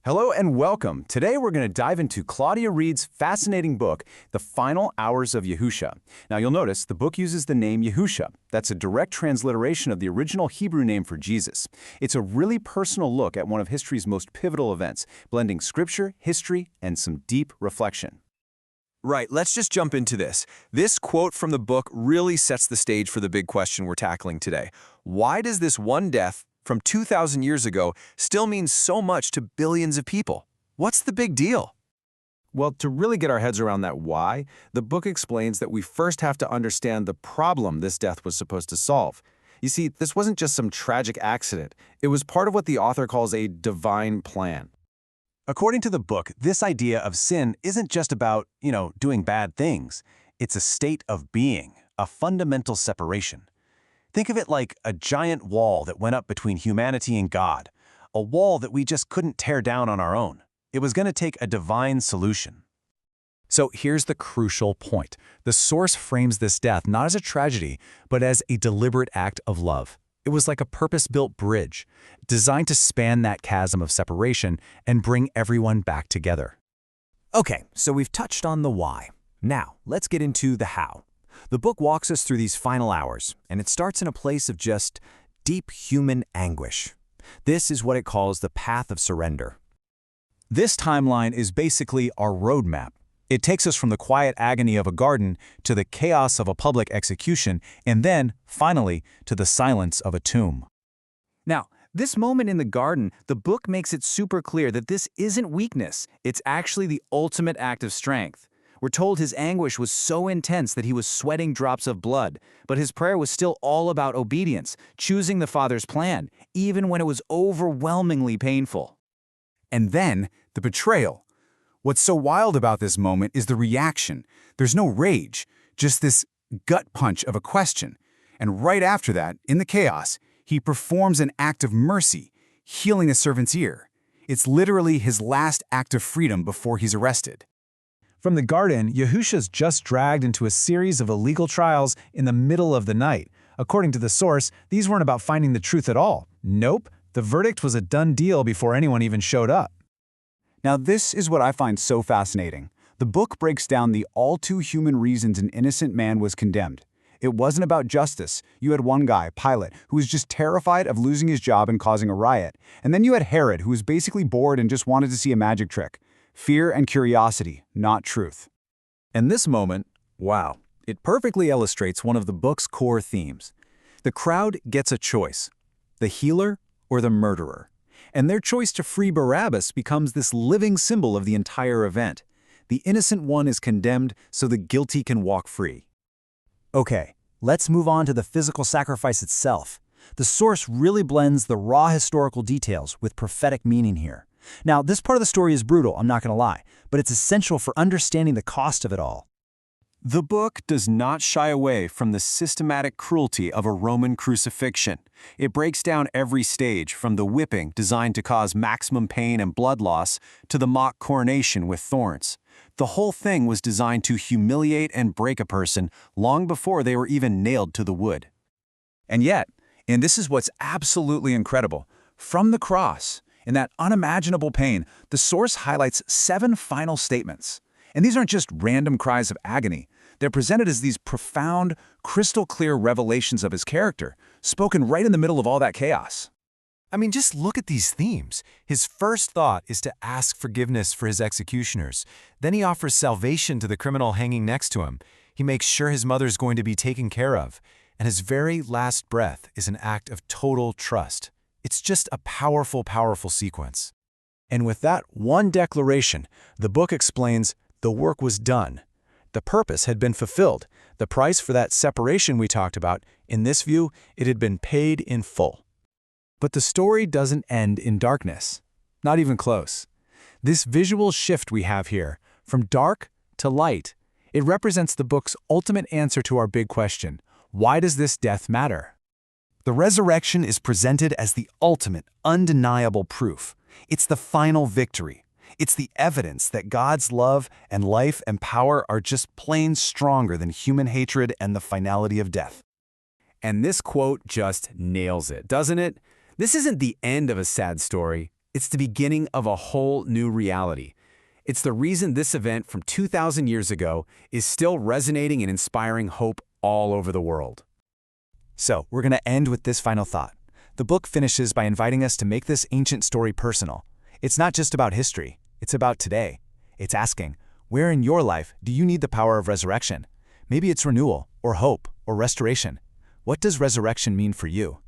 Hello and welcome. Today we're going to dive into Claudia Reid's fascinating book, The Final Hours of Yahusha. Now you'll notice the book uses the name Yahusha. That's a direct transliteration of the original Hebrew name for Jesus. It's a really personal look at one of history's most pivotal events, blending scripture, history, and some deep reflection. Right, let's just jump into this. This quote from the book really sets the stage for the big question we're tackling today. Why does this one death from 2,000 years ago still mean so much to billions of people? What's the big deal? Well, to really get our heads around that why, the book explains that we first have to understand the problem this death was supposed to solve. You see, this wasn't just some tragic accident. It was part of what the author calls a divine plan. According to the book, this idea of sin isn't just about, doing bad things. It's a state of being, a fundamental separation. Think of it like a giant wall that went up between humanity and God, a wall that we just couldn't tear down on our own. It was going to take a divine solution. So here's the crucial point. The source frames this death not as a tragedy, but as a deliberate act of love. It was like a purpose-built bridge, designed to span that chasm of separation and bring everyone back together. Okay, so we've touched on the why. Now, let's get into the how. The book walks us through these final hours, and it starts in a place of just deep human anguish. This is what it calls the path of surrender. This timeline is basically our roadmap. It takes us from the quiet agony of a garden to the chaos of a public execution, and then, finally, to the silence of a tomb. Now, this moment in the garden, the book makes it super clear that this isn't weakness. It's actually the ultimate act of strength. We're told his anguish was so intense that he was sweating drops of blood, but his prayer was still all about obedience, choosing the Father's plan, even when it was overwhelmingly painful. And then, the betrayal. What's so wild about this moment is the reaction. There's no rage, just this gut punch of a question. And right after that, in the chaos, he performs an act of mercy, healing the servant's ear. It's literally his last act of freedom before he's arrested. From the garden, Yahusha's just dragged into a series of illegal trials in the middle of the night. According to the source, these weren't about finding the truth at all. Nope, the verdict was a done deal before anyone even showed up. Now this is what I find so fascinating. The book breaks down the all-too-human reasons an innocent man was condemned. It wasn't about justice. You had one guy, Pilate, who was just terrified of losing his job and causing a riot. And then you had Herod, who was basically bored and just wanted to see a magic trick. Fear and curiosity, not truth. And this moment, wow, it perfectly illustrates one of the book's core themes. The crowd gets a choice, the healer or the murderer. And their choice to free Barabbas becomes this living symbol of the entire event. The innocent one is condemned so the guilty can walk free. Okay, let's move on to the physical sacrifice itself. The source really blends the raw historical details with prophetic meaning here. Now, this part of the story is brutal, I'm not going to lie, but it's essential for understanding the cost of it all. The book does not shy away from the systematic cruelty of a Roman crucifixion. It breaks down every stage, from the whipping designed to cause maximum pain and blood loss to the mock coronation with thorns. The whole thing was designed to humiliate and break a person long before they were even nailed to the wood. And yet, and this is what's absolutely incredible, from the cross, in that unimaginable pain, the source highlights 7 final statements. And these aren't just random cries of agony. They're presented as these profound, crystal-clear revelations of his character, spoken right in the middle of all that chaos. I mean, just look at these themes. His first thought is to ask forgiveness for his executioners. Then he offers salvation to the criminal hanging next to him. He makes sure his mother's going to be taken care of. And his very last breath is an act of total trust. It's just a powerful, powerful sequence. And with that one declaration, the book explains the work was done. The purpose had been fulfilled. The price for that separation we talked about, in this view, it had been paid in full. But the story doesn't end in darkness. Not even close. This visual shift we have here, from dark to light, it represents the book's ultimate answer to our big question: why does this death matter? The resurrection is presented as the ultimate, undeniable proof. It's the final victory. It's the evidence that God's love and life and power are just plain stronger than human hatred and the finality of death. And this quote just nails it, doesn't it? This isn't the end of a sad story. It's the beginning of a whole new reality. It's the reason this event from 2,000 years ago is still resonating and inspiring hope all over the world. So, we're going to end with this final thought. The book finishes by inviting us to make this ancient story personal. It's not just about history, it's about today. It's asking, where in your life do you need the power of resurrection? Maybe it's renewal, or hope, or restoration. What does resurrection mean for you?